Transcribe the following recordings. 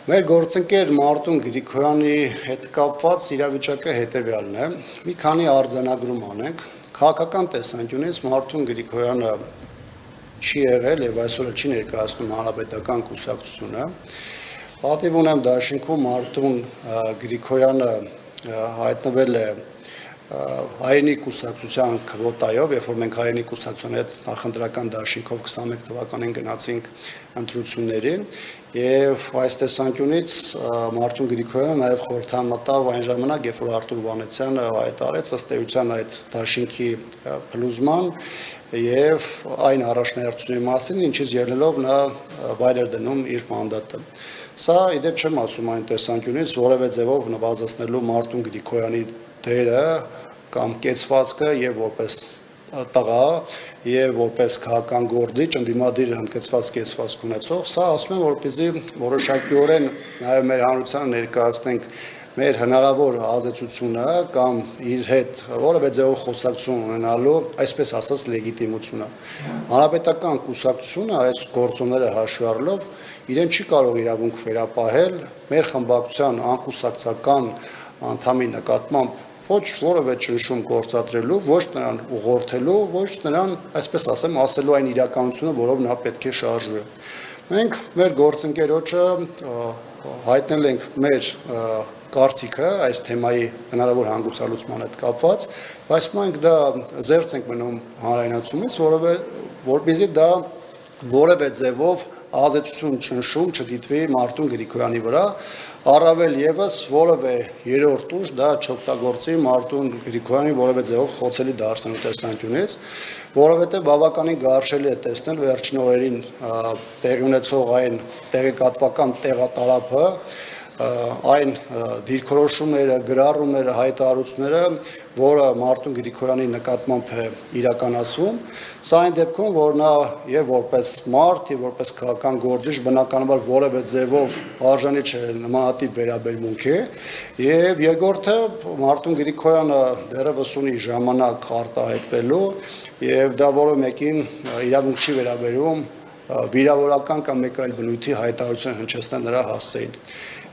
Մեր գործընկեր Մարտուն Գրիգորյանի հետ կապված իրավիճակը հետևյալն է։ Մի քանի արձանագրում անենք։ Քաղաքական տեսանկյունից Մարտուն Գրիգորյանը չի եղել եւ այսօր չի ներկայացնում հանրապետական կուսակցությունը։ Պատիվ ունեմ դաշինքում Մարտուն Գրիգորյանը հայտնվել է հայերենի կուսակցության քվոտայով, երբ որ մենք հայերենի կուսակցության հետ նախընտրական դաշինքով 21 թվականին գնացինք ընտրություններին, եւ այս տեսանկյունից Մարտուն Գրիգորյանը նաեւ խորհրդամտավ այն ժամանակ, երբ որ Արտուր Վանեցյանը հայտարարեց ըստ էության այդ դաշինքի փլուզման եւ այն առաջնահերթությունների մասին, ինչից ելնելով նա վայր էր դնում իր մանդատը։ Սա իդեպ չեմ ասում այն տեսանկյունից, որևէ ձևով նվազեցնելու Մարտուն Գրիգորյանի դերը կամ կեցվածքը եւ որպես տղա եւ որպես քաղաքական գործիչ ընդդիմադիր հնդկեցված կեցվածք ունեցող, սա ասում եմ, որպեսզի որոշակիորեն նաեւ մեր հանրությանը ներկայացնենք մեր հնարավոր ազդեցությունը կամ իր հետ որևէ ձևով խոսակցություն ունենալու, այսպես ասած, լեգիտիմությունը։ Հանրապետական կուսակցությունը այս գործոնները հաշվի առնելով իրեն չի կարող իրավունք վերապահել մեր խմբակցության անկուսակցական անդամի նկատմամբ ոչ որևէ ճնշում գործադրելու, ոչ նրան ուղղորդելու, ոչ նրան, այսպես ասեմ, ասելու այն իրականությունը, որով նա պետք է շարժվի։ Մենք մեր գործընկերոջը հայտնել ենք մեր կարծիքը այս թեմայի հնարավոր հանգուցալուծման հետ կապված, բայց մենք դա զերծ ենք մնում հանրայնացումից, որովհետեւ դա որևէ ձևով ազդեցություն ճնշում չդիտվի Մարտուն Գրիգորյանի վրա, առավել եւս որևէ երրորդ ուժ դա չօգտագործի Մարտուն Գրիգորյանի որևէ ձևով խոցելի դարձնելու տեսանկյունից, որովհետեւ բավականին գարշելի է տեսնել վերջին օրերին տեղի ունեցող այն տեղեկատվական տեղատարափը, այն դիրքորոշումները, գրառումները, հայտարարությունները, որը Մարտուն Գրիգորյանի նկատմամբ է իրականացվում, սա այն դեպքում, որ նա եւ որպես մարդ, եւ որպես քաղաքական գործիչ բնականաբար որևէ ձևով արժանի չէ նմանատիպ վերաբերմունքի, եւ երկրորդը Մարտուն Գրիգորյանը դեռևս ունի ժամանակ արտահայտվելու, եւ դա որևէ մեկին իրավունք չի վերաբերում վիրավորական կամ մեկ այլ բնույթի հայտարարություն հնչեցնել նրա հասցեին։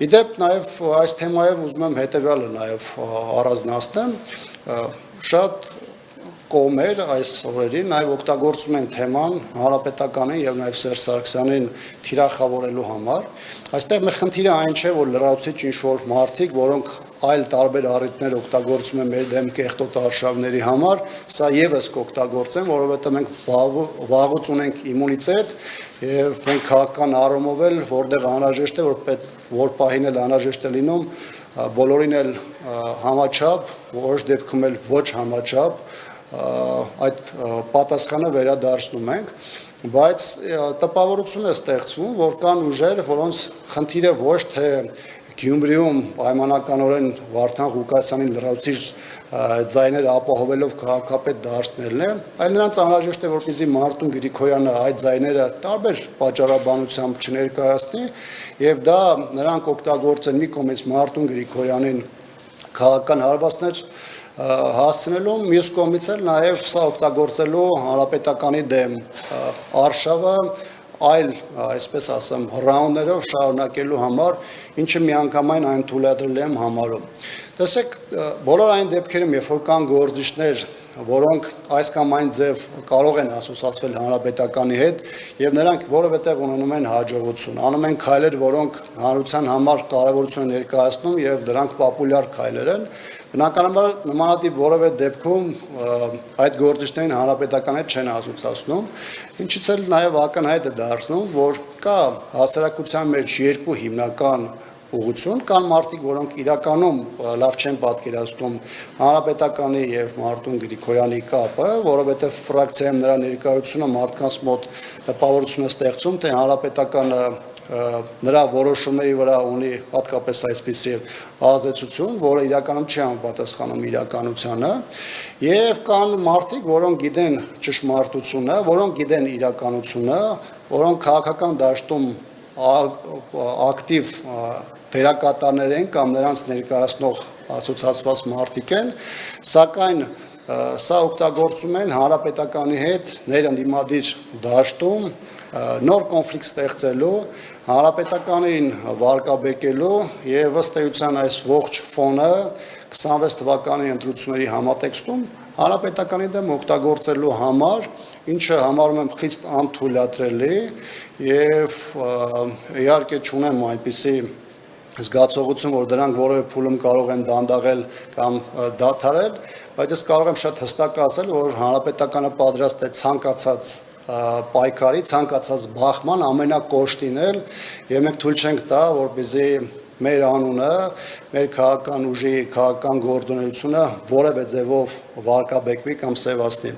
Իդեպ նաև այս թեմայով ուզում եմ հետևյալը նաև առանձնացնեմ, շատ կողմեր այս օրերին նաև օգտագործում են թեման հանրապետականին եւ նաև Սերժ Սարգսյանին թիրախավորելու համար։ Այստեղ մեր խնդիրը այն չէ, որ լրացուցիչ ինչ-որ մարդիկ, որոնք այլ տարբեր առիթներ օգտագործում են մեր դեմ կեղտոտ արշավների համար, սա եւս կօգտագործեն, որովհետեւ մենք վաղուց ունենք իմունիտետ եւ մենք քաղաքական առումով էլ որտեղ անհրաժեշտ է, որ պահին էլ անհրաժեշտ է լինում, բոլորին էլ համաչափ, որոշ դեպքում էլ ոչ համաչափ այդ պատասխանը վերադարձնում ենք, բայց տպավորություն է ստեղծվում, որ կան ուժեր, որոնց խնդիրը ոչ թե Գյումրիում պայմանականորեն Վարդան Ղուկասյանին լրացուցիչ ձայները ապահովելով քաղաքապետ դարձնելն է, այլ նրանց անհրաժեշտ է, որպեսզի Մարտուն Գրիգորյանը այդ ձայները տարբեր պատճառաբանությամբ չներկայացնի, եւ դա նրանք օգտագործեն մի կողմից Մարտուն Գրիգորյանին քաղաքական հարվածներ հասցնելու, մյուս կողմից էլ նաև սա օգտագործելու հանրապետականի դեմ արշավը այլ, այսպես ասեմ, ռաունդներով շարունակելու համար, ինչը միանգամայն այն թույլատրել եմ համարում։ Տեսեք, բոլոր այն դեպքերում, երբ որ կան գործիչներ, որոնք այս կամ այն ձև կարող են ասոցացվել հանրապետականի հետ եւ նրանք որևէ տեղ ունենում են հաջողություն, անում են քայլեր, որոնք հանրության համար կարեւորություն են ներկայացնում եւ դրանք պոպուլյար քայլեր են, բնականաբար նմանատիպ որևէ դեպքում այդ գործիչներին հանրապետական հետ չեն ասոցացնում, ինչից էլ նաեւ ակնհայտ է դարձնում, որ կա հասարակության մեջ երկու հիմնական ուղղություն, կան մարդիկ, որոնք իրականում լավ չեն պատկերացնում հանրապետականի եւ Մարտուն Գրիգորյանի կապը, որովհետեւ ֆրակցիայում նրա ներկայությունը մարդկանց մոտ տպավորություն է ստեղծում, թե հանրապետականը նրա որոշումների վրա ունի հատկապես այսպիսի ազդեցություն, որը իրականում չի համապատասխանում իրականությանը, եւ կան մարդիկ, որոնք գիտեն ճշմարտությունը, որոնք գիտեն իրականությունը, որոնք քաղաքական դաշտում ակտիվ դերակատարներ են կամ նրանց ներկայացնող ասոցացված մարդիկ են, սակայն սա օգտագործում են հանրապետականի հետ ներընդդիմադիր դաշտում նոր կոնֆլիկտ ստեղծելու, հանրապետականին վարկաբեկելու եւ ըստ էության այս ողջ ֆոնը 26 թվականի ընտրությունների համատեքստում հանրապետականի դեմ օգտագործելու համար, ինչը համարում եմ խիստ անթույլատրելի եւ իհարկե չունեմ այնպիսի զգացողություն, որ դրանք որևէ փուլում կարող են դանդաղել կամ դադարել, բայց ես կարող եմ շատ հստակ ասել, որ հանրապետականը պատրաստ է ցանկացած պայքարի, ցանկացած բախման ամենակոշտին էլ եւ մենք թույլ չենք տա, որպեսզի մեր անունը, մեր քաղաքական ուժի, քաղաքական գործունեությունը որևէ ձևով վարկաբեկվի կամ սևացնի։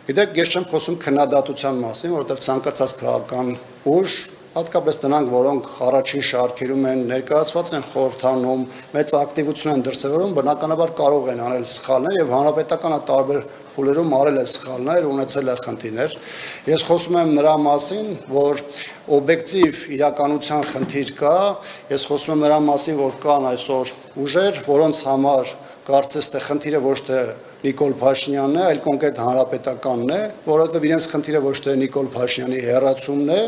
Գիտեք, ես չեմ խոսում քննադատության մասին, որովհետև ցանկացած քաղաքական ուժ, հատկապես դրանք, որոնք առաջին շարքերում են ներկայացված են խորհրդանում, մեծ ակտիվություն են դրսևորում, բնականաբար կարող են անել սխալներ եւ հանրապետականը տարբեր փուլերում արել է սխալներ, ունեցել է խնդիրներ։ Ես խոսում եմ նրա մասին, որ օբյեկտիվ իրականության խնդիր կա, ես խոսում եմ նրա մասին, որ կան այսօր ուժեր, որոնց համար կարծես թե խնդիրը ոչ թե Նիկոլ Փաշինյանն է, այլ կոնկրետ հանրապետականն է, որովհետև իրենց խնդիրը ոչ թե Նիկոլ Փաշինյանի հեռացումն է,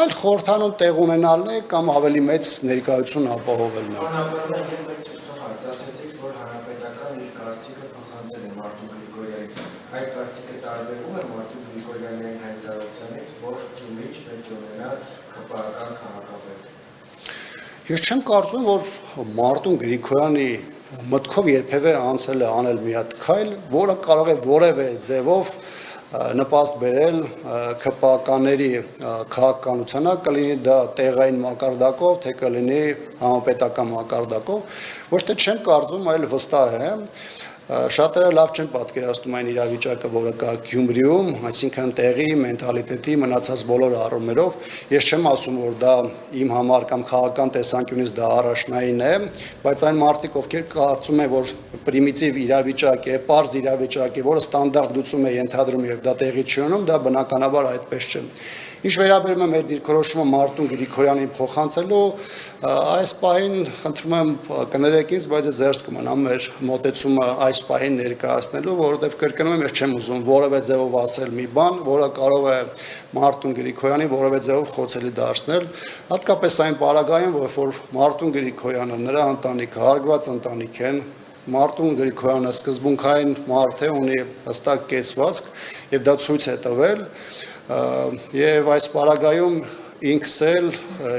այլ խորհրդանում տեղ ունենալն է կամ ավելի մեծ ներկայություն ապահովելն է։ Այդ կարծիքը տարբերում է Մարտին Գրիգորյանի հայտարարությունից, որ Գյումրիչ պետք է ունենա ԿՊԱ-ական քաղաքապետ։ Ես չեմ կարծում, որ Մարտին Գրիգորյանի մտքով երբևէ անցել է անել մի հատ քայլ, որը կարող է որևէ ձևով նպաստ բերել ԿՊԱ-կաների քաղաքականությանը, կլինի դա տեղային մակարդակով, թե կլինի համապետական մակարդակով, ոչ թե չեմ կարծում, այլ վստահ եմ։ Շատերը լավ չեն պատկերացնում այն իրավիճակը, որը կա Գյումրիում, այսինքն տեղի, մենթալիտետի, մնացած բոլոր առումներով։ Ես չեմ ասում, որ դա իմ համար կամ քաղաքական տեսանկյունից դա առաջնային է, բայց այն մարդիկ, ովքեր կարծում են, որ պրիմիտիվ իրավիճակ է, պարզ իրավիճակ է, որը ստանդարտ լուծում է ենթադրում եւ դա տեղի չի ունենում, դա բնականաբար այդպես չէ։ Ինչ վերաբերում է մեր դիրքորոշումը Մարտին Գրիգորյանին փոխանցելու, այս պահին խնդրում եմ կներեք ինձ, բայց ես զերծ կմնամ մեր մոտեցումը այս պահին ներկայացնելու, որովհետև կրկնում եմ, ես չեմ ուզում որևէ ձևով ասել մի բան, որը կարող է Մարտին Գրիգորյանին որևէ ձևով խոցելի դարձնել, հատկապես այն պարագայում, որ Մարտին Գրիգորյանը, նրա ընտանիքը հարգված ընտանիք են, Մարտին Գրիգորյանը սկզբունքային մարդ է, ունի հստակ կեցվածք եւ դա ցույց է տվել եւ այս պարագայում ինքս էլ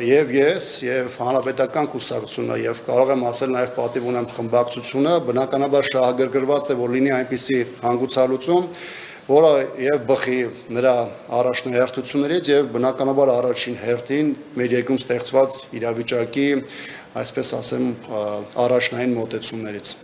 եւ ես եւ հանրապետական կուսակցությունը եւ կարող եմ ասել նաեւ պատիվ ունեմ խմբակցությունը բնականաբար շահագրգռված է որ լինի այնպիսի հանգուցալուծում որը եւ բխի նրա առաջնահերթություններից եւ բնականաբար առաջին հերթին մեր երկրում ստեղծված իրավիճակի այսպես ասեմ առաջնային մոտեցումներից